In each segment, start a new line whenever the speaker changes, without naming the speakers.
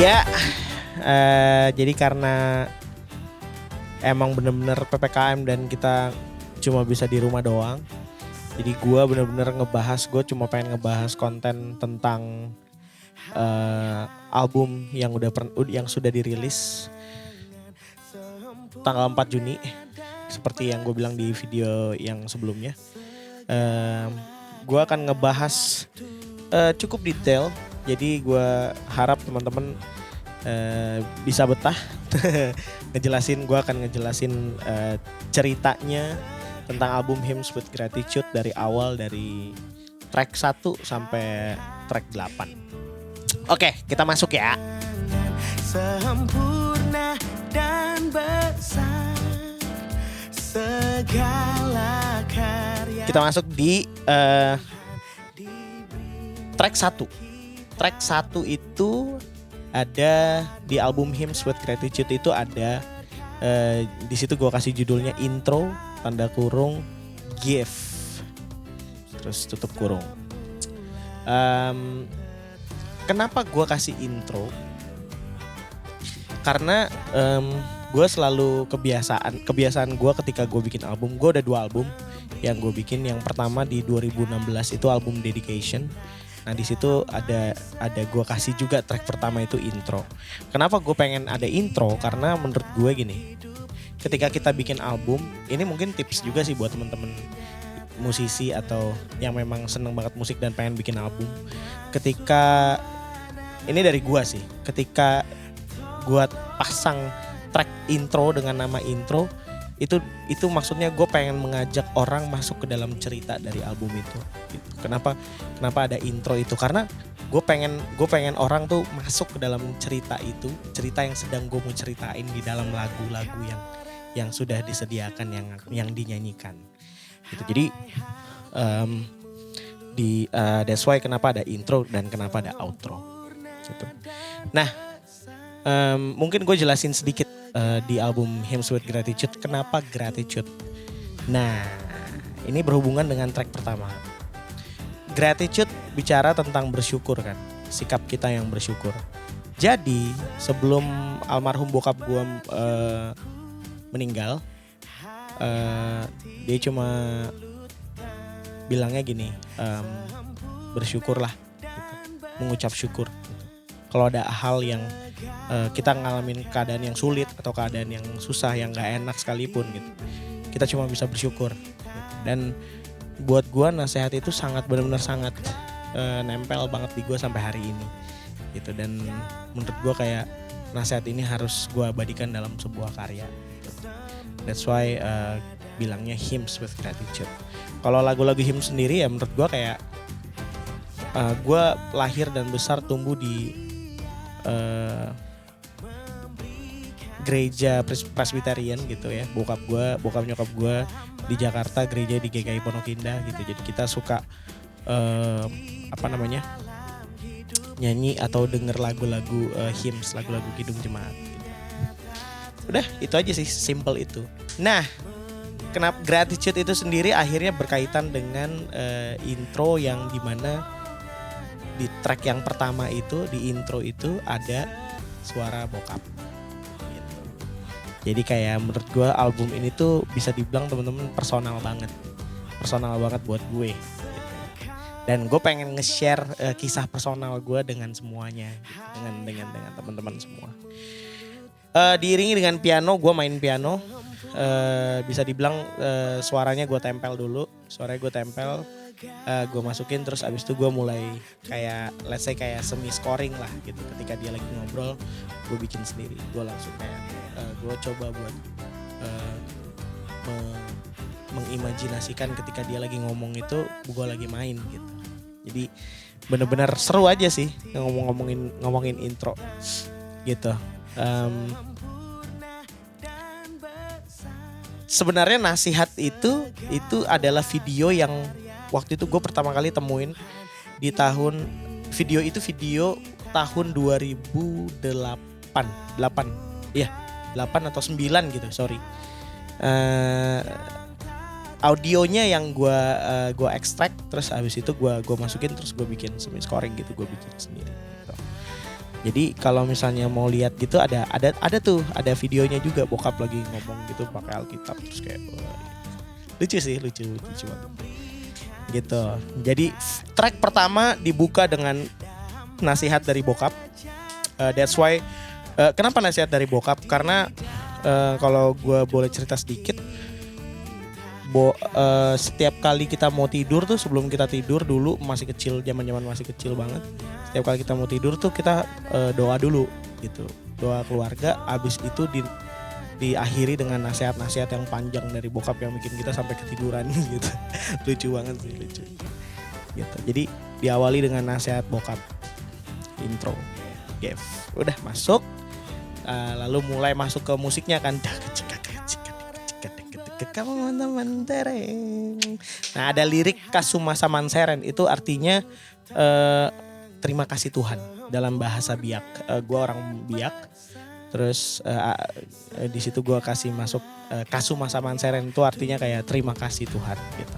Iya, jadi karena emang bener-bener PPKM dan kita cuma bisa di rumah doang. Jadi gue bener-bener gue cuma pengen ngebahas konten tentang album yang sudah dirilis tanggal 4 Juni. Seperti yang gue bilang di video yang sebelumnya. Gue akan ngebahas cukup detail. Jadi gue harap teman-teman bisa betah gue akan ngejelasin ceritanya tentang album Hymns with Gratitude dari awal, dari track 1 sampai track 8. Oke, kita masuk ya. Sempurna dan besar segala karya. Kita masuk di track 1. Track 1 itu ada di album Hymns with Gratitude itu ada di situ gue kasih judulnya intro tanda kurung give terus tutup kurung. Kenapa gue kasih intro? Karena gue selalu kebiasaan gue ketika gue bikin album, gue ada 2 album yang gue bikin. Yang pertama di 2016 itu album Dedication. Nah di situ ada gue kasih juga track pertama itu intro. Kenapa gue pengen ada intro? Karena menurut gue gini, ketika kita bikin album, ini mungkin tips juga sih buat temen-temen musisi atau yang memang seneng banget musik dan pengen bikin album. Ketika ini dari gue sih, ketika gue pasang track intro dengan nama intro, itu maksudnya gue pengen mengajak orang masuk ke dalam cerita dari album itu. Gitu. Kenapa ada intro itu? Karena gue pengen orang tuh masuk ke dalam cerita itu, cerita yang sedang gue mau ceritain di dalam lagu-lagu yang sudah disediakan, yang dinyanyikan. Gitu. Jadi that's why kenapa ada intro dan kenapa ada outro. Gitu. Nah, mungkin gue jelasin sedikit di album Hymns with Gratitude kenapa gratitude. Nah, ini berhubungan dengan track pertama. Gratitude bicara tentang bersyukur kan, sikap kita yang bersyukur. Jadi sebelum almarhum bokap gue meninggal, dia cuma bilangnya gini, bersyukurlah, gitu. Mengucap syukur. Kalau ada hal yang kita ngalamin keadaan yang sulit atau keadaan yang susah, yang gak enak sekalipun gitu, kita cuma bisa bersyukur. Dan buat gue nasihat itu benar-benar sangat nempel banget di gue sampai hari ini gitu. Dan menurut gue kayak nasihat ini harus gue abadikan dalam sebuah karya gitu. That's why bilangnya Hymns with Gratitude. Kalau lagu-lagu hymns sendiri ya menurut gue kayak gue lahir dan besar tumbuh di gereja Presbyterian gitu ya. Bokap nyokap gue di Jakarta, gereja di GKI Pondok Indah gitu. Jadi kita suka nyanyi atau denger lagu-lagu hymns, lagu-lagu kidung jemaat gitu. Udah itu aja sih, simple itu. Nah, kenapa gratitude itu sendiri akhirnya berkaitan dengan intro yang dimana di track yang pertama itu, di intro itu ada suara bokap gitu. Jadi kayak menurut gue album ini tuh bisa dibilang teman-teman personal banget buat gue gitu. Dan gue pengen nge-share kisah personal gue dengan semuanya gitu. dengan teman-teman semua. Diiringi dengan piano, gue main piano. Bisa dibilang suaranya gue tempel, gue masukin, terus abis itu gue mulai kayak let's say kayak semi scoring lah gitu. Ketika dia lagi ngobrol, gue bikin sendiri. Gue langsung kayak gue coba buat mengimajinasikan ketika dia lagi ngomong itu gue lagi main gitu. Jadi benar-benar seru aja sih ngomongin intro gitu. Sebenarnya nasihat itu adalah video yang waktu itu gue pertama kali temuin di video tahun 2008. 8 atau 9 gitu, sorry. Audionya yang gue ekstrak, terus abis itu gue masukin, terus gue bikin semi scoring gitu, gue bikin sendiri gitu. Jadi kalau misalnya mau lihat gitu ada tuh ada videonya juga bokap lagi ngomong gitu pakai Alkitab terus kayak wah, lucu sih lucu banget gitu. Jadi track pertama dibuka dengan nasihat dari bokap. That's why kenapa nasihat dari bokap? Karena kalau gue boleh cerita sedikit, setiap kali kita mau tidur tuh sebelum kita tidur dulu masih kecil, zaman masih kecil banget. Setiap kali kita mau tidur tuh kita doa dulu gitu, doa keluarga. Abis itu diakhiri dengan nasihat-nasihat yang panjang dari bokap yang bikin kita sampai ketiduran gitu. Lucu banget sih, lucu. Gitu. Jadi diawali dengan nasihat bokap. Intro, Gev, udah masuk, lalu mulai masuk ke musiknya kan. Kamu teman tereng. Nah ada lirik Kasumasa Manseren itu artinya terima kasih Tuhan dalam bahasa Biak. Gue orang Biak, terus di situ gue kasih masuk Kasumasa Manseren itu artinya kayak terima kasih Tuhan gitu.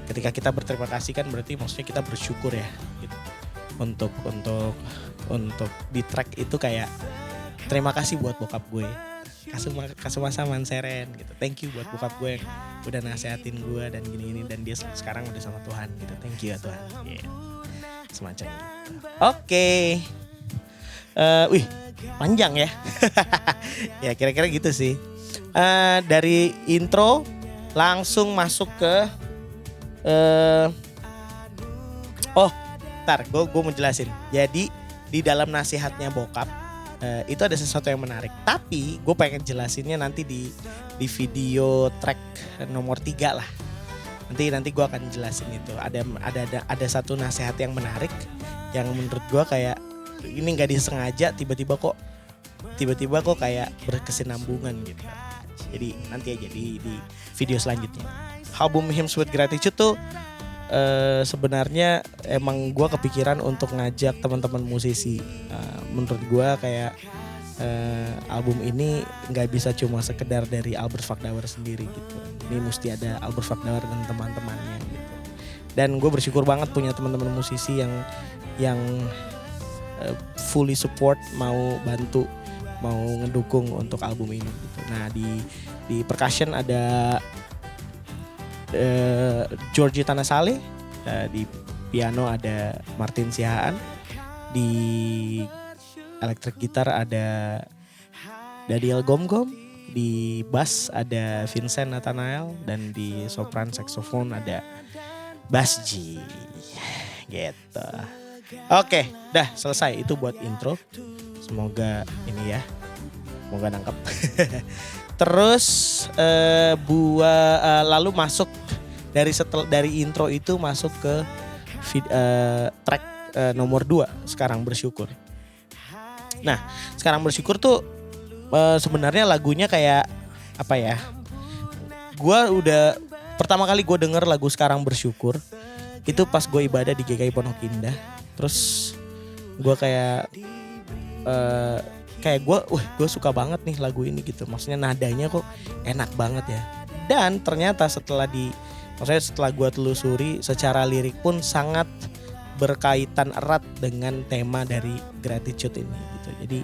Ketika kita berterima kasih kan berarti maksudnya kita bersyukur ya. Gitu. Untuk di track itu kayak terima kasih buat bokap gue. Kasumasa Manseren gitu. Thank you buat bokap gue yang udah nasehatin gue dan gini-gini dan dia sekarang udah sama Tuhan gitu. Thank you ya Tuhan. Yeah. Semacam gitu. Oke. Wih, panjang ya. Ya kira-kira gitu sih. Dari intro langsung masuk ke ntar gue mau jelasin. Jadi di dalam nasihatnya bokap itu ada sesuatu yang menarik. Tapi gue pengen jelasinnya nanti di video track nomor 3 lah. Nanti gue akan jelasin itu. Ada satu nasihat yang menarik yang menurut gue kayak ini nggak disengaja tiba-tiba kok kayak berkesinambungan gitu. Jadi nanti aja di video selanjutnya. Album Hymns with Gratitude tuh sebenarnya emang gue kepikiran untuk ngajak teman-teman musisi. Menurut gue kayak album ini nggak bisa cuma sekedar dari Albert Vakdawer sendiri gitu. Ini mesti ada Albert Vakdawer dan teman-temannya gitu. Dan gue bersyukur banget punya teman-teman musisi yang fully support, mau bantu, mau ngedukung untuk album ini gitu. Nah di percussion ada Georgie Tanasale, di piano ada Martin Sihaan, di electric gitar ada Daniel Gomgom, di bass ada Vincent Nathanael, dan di sopran saxophone ada Basji gitu. Oke, dah selesai itu buat intro. Semoga ini ya, semoga nangkep. Terus lalu masuk dari intro itu masuk ke track nomor 2, Sekarang Bersyukur. Nah, Sekarang Bersyukur tuh sebenarnya lagunya kayak apa ya? Pertama kali gue denger lagu Sekarang Bersyukur itu pas gue ibadah di GKI Pondok Indah. Terus gue kayak gue suka banget nih lagu ini gitu. Maksudnya nadanya kok enak banget ya. Dan ternyata setelah gue telusuri secara lirik pun sangat berkaitan erat dengan tema dari Gratitude ini gitu. Jadi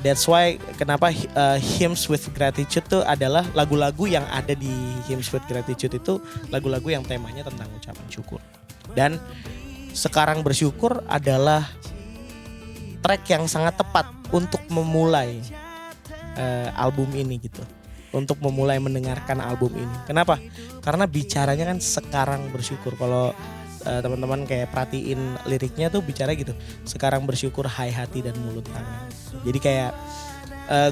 that's why kenapa Hymns with Gratitude itu adalah lagu-lagu yang ada di Hymns with Gratitude itu lagu-lagu yang temanya tentang ucapan syukur. Dan Sekarang Bersyukur adalah track yang sangat tepat untuk memulai album ini gitu. Untuk memulai mendengarkan album ini. Kenapa? Karena bicaranya kan sekarang bersyukur. Kalau teman-teman kayak perhatiin liriknya tuh bicara gitu. Sekarang bersyukur hai hati dan mulut tangan. Jadi kayak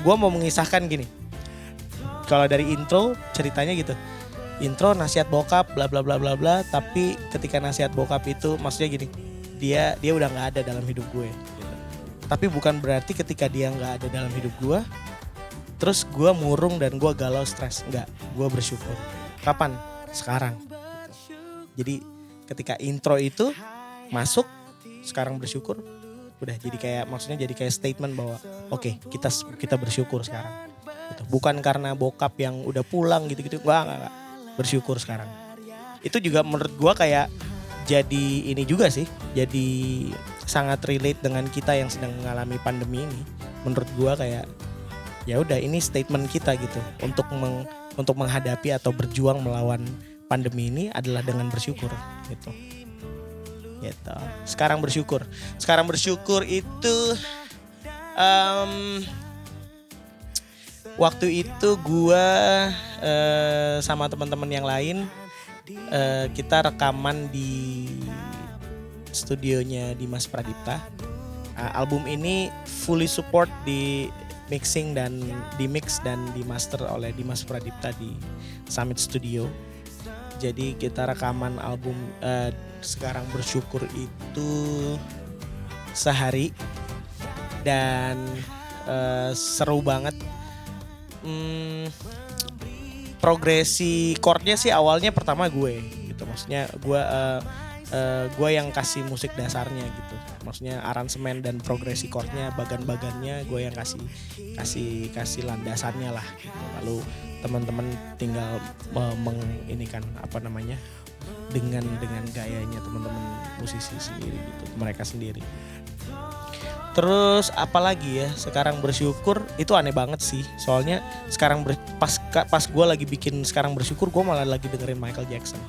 gue mau mengisahkan gini. Kalau dari intro ceritanya gitu. Intro nasihat bokap bla bla bla bla bla. Tapi ketika nasihat bokap itu maksudnya gini. Dia udah gak ada dalam hidup gue gitu. Tapi bukan berarti ketika dia gak ada dalam hidup gue terus gue murung dan gue galau stres. Enggak, gue bersyukur. Kapan? Sekarang gitu. Jadi ketika intro itu masuk Sekarang Bersyukur, udah jadi kayak maksudnya jadi kayak statement bahwa oke, kita bersyukur sekarang gitu. Bukan karena bokap yang udah pulang gitu-gitu. Enggak. Bersyukur sekarang. Itu juga menurut gue kayak jadi ini juga sih, jadi sangat relate dengan kita yang sedang mengalami pandemi ini. Menurut gua kayak ya udah ini statement kita gitu untuk menghadapi atau berjuang melawan pandemi ini adalah dengan bersyukur gitu. Gitu. Sekarang bersyukur itu waktu itu gua sama teman-teman yang lain kita rekaman di studionya Dimas Pradipta. Album ini fully support di mixing dan di mix dan di master oleh Dimas Pradipta di Summit Studio. Jadi kita rekaman album Sekarang Bersyukur itu sehari dan seru banget. Progresi chordnya sih awalnya pertama gue gitu, maksudnya gue yang kasih musik dasarnya gitu, maksudnya aransemen dan progresi chordnya, bagan-bagannya gue yang kasih landasannya lah gitu. Lalu teman-teman tinggal menginikan apa namanya dengan gayanya teman-teman musisi sendiri gitu, mereka sendiri. Terus apalagi ya, Sekarang Bersyukur itu aneh banget sih. Soalnya pas gue lagi bikin Sekarang Bersyukur, gue malah lagi dengerin Michael Jackson.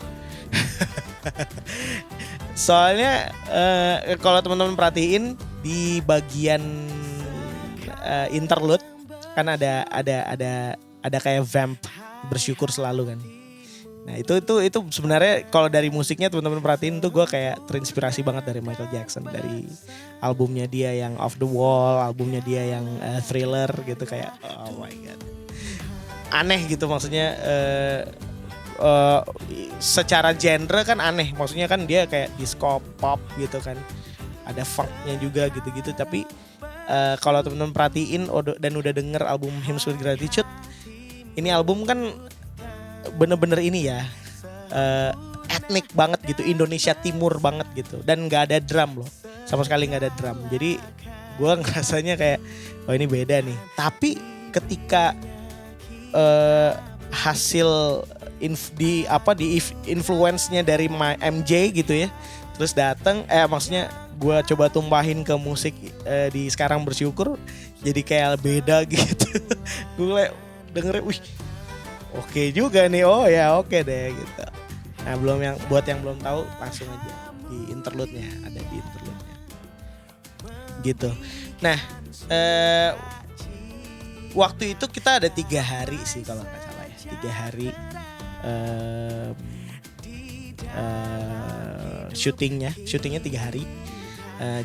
Soalnya kalau teman-teman perhatiin di bagian interlude kan ada kayak vamp bersyukur selalu kan. Nah itu sebenarnya kalau dari musiknya teman-teman perhatiin tuh gue kayak terinspirasi banget dari Michael Jackson, dari albumnya dia yang Off the Wall, albumnya dia yang Thriller gitu, kayak oh my god aneh gitu, maksudnya secara genre kan aneh, maksudnya kan dia kayak disco pop gitu kan, ada funknya juga gitu-gitu. Tapi kalau teman-teman perhatiin dan udah denger album Hymns with Gratitude, ini album kan bener-bener ini ya etnik banget gitu, Indonesia Timur banget gitu, dan nggak ada drum loh, sama sekali nggak ada drum. Jadi gue ngerasanya kayak oh ini beda nih. Tapi ketika hasil influence-nya dari MJ gitu ya, terus datang maksudnya gue coba tumpahin ke musik di Sekarang Bersyukur, jadi kayak beda gitu. Gue dengerin, wih oke juga nih, oh ya oke deh gitu. Nah buat yang belum tahu langsung aja di interlude-nya, ada di interlude-nya gitu. Nah waktu itu kita ada 3 hari sih kalau nggak salah ya, 3 hari syutingnya 3 hari.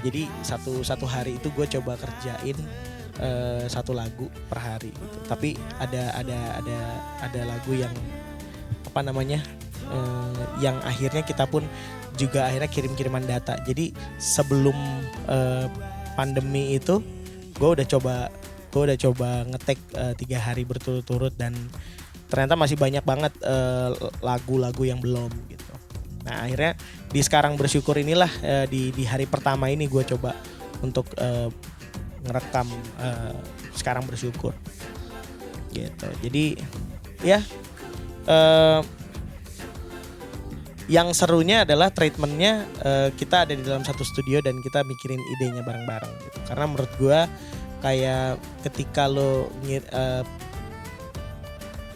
Jadi satu hari itu gue coba kerjain 1 lagu per hari gitu. Tapi ada lagu yang apa namanya yang akhirnya kita pun juga akhirnya kirim-kiriman data. Jadi sebelum pandemi itu gue udah coba ngetek 3 hari berturut-turut, dan ternyata masih banyak banget lagu-lagu yang belum gitu. Nah akhirnya di Sekarang Bersyukur inilah di hari pertama ini gue coba untuk ngerekam Sekarang Bersyukur gitu. Jadi ya yang serunya adalah treatmentnya kita ada di dalam satu studio dan kita mikirin idenya bareng-bareng gitu. Karena menurut gue kayak ketika lo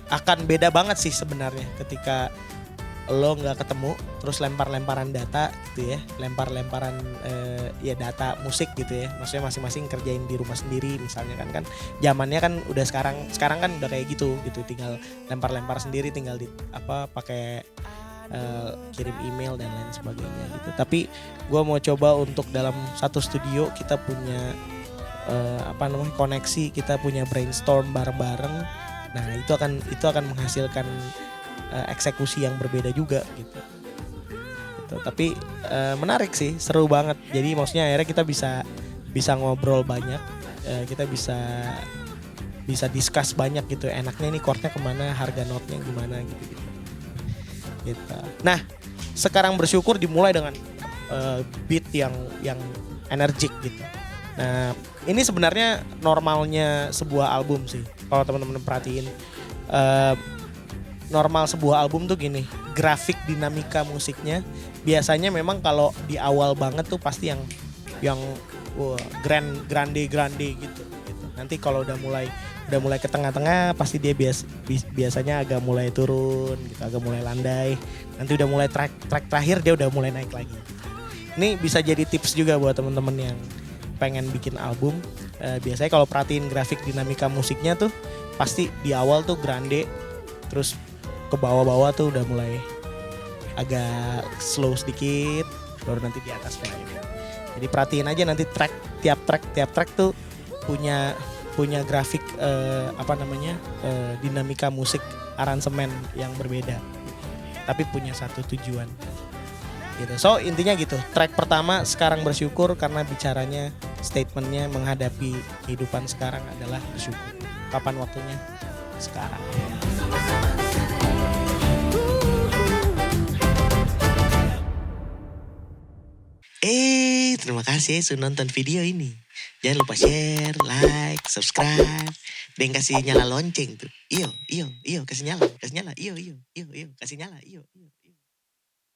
akan beda banget sih sebenarnya ketika lo nggak ketemu terus lempar-lemparan data gitu ya, lempar-lemparan ya data musik gitu ya, maksudnya masing-masing kerjain di rumah sendiri misalnya kan zamannya kan udah sekarang kan udah kayak gitu tinggal lempar-lempar sendiri, tinggal pakai kirim email dan lain sebagainya gitu. Tapi gue mau coba untuk dalam satu studio kita punya koneksi, kita punya brainstorm bareng-bareng. Nah itu akan menghasilkan eksekusi yang berbeda juga gitu. Tapi menarik sih, seru banget. Jadi maksudnya akhirnya kita bisa ngobrol banyak, kita bisa discuss banyak gitu. Enaknya nih chordnya kemana, harga notnya gimana gitu. Nah Sekarang Bersyukur dimulai dengan beat yang energik gitu. Nah ini sebenarnya normalnya sebuah album sih. Kalau teman-teman perhatiin normal sebuah album tuh gini, grafik dinamika musiknya. Biasanya memang kalau di awal banget tuh pasti yang wah, grande gitu. Nanti kalau udah mulai ke tengah-tengah pasti dia biasanya agak mulai turun gitu, agak mulai landai. Nanti udah mulai track terakhir dia udah mulai naik lagi. Ini bisa jadi tips juga buat temen-temen yang pengen bikin album. Biasanya kalau perhatiin grafik dinamika musiknya tuh pasti di awal tuh grande, terus ke bawah-bawah tuh udah mulai agak slow sedikit, baru nanti di atas mulai. Jadi perhatiin aja nanti tiap track tuh punya grafik dinamika musik aransemen yang berbeda, tapi punya satu tujuan gitu. So intinya gitu, track pertama Sekarang Bersyukur karena bicaranya, statementnya menghadapi kehidupan sekarang adalah bersyukur. Kapan waktunya? Sekarang. Terima kasih sudah nonton video ini. Jangan lupa share, like, subscribe, dan kasih nyala lonceng tuh. Iyo, kasih nyala, iyo, kasih nyala, iyo.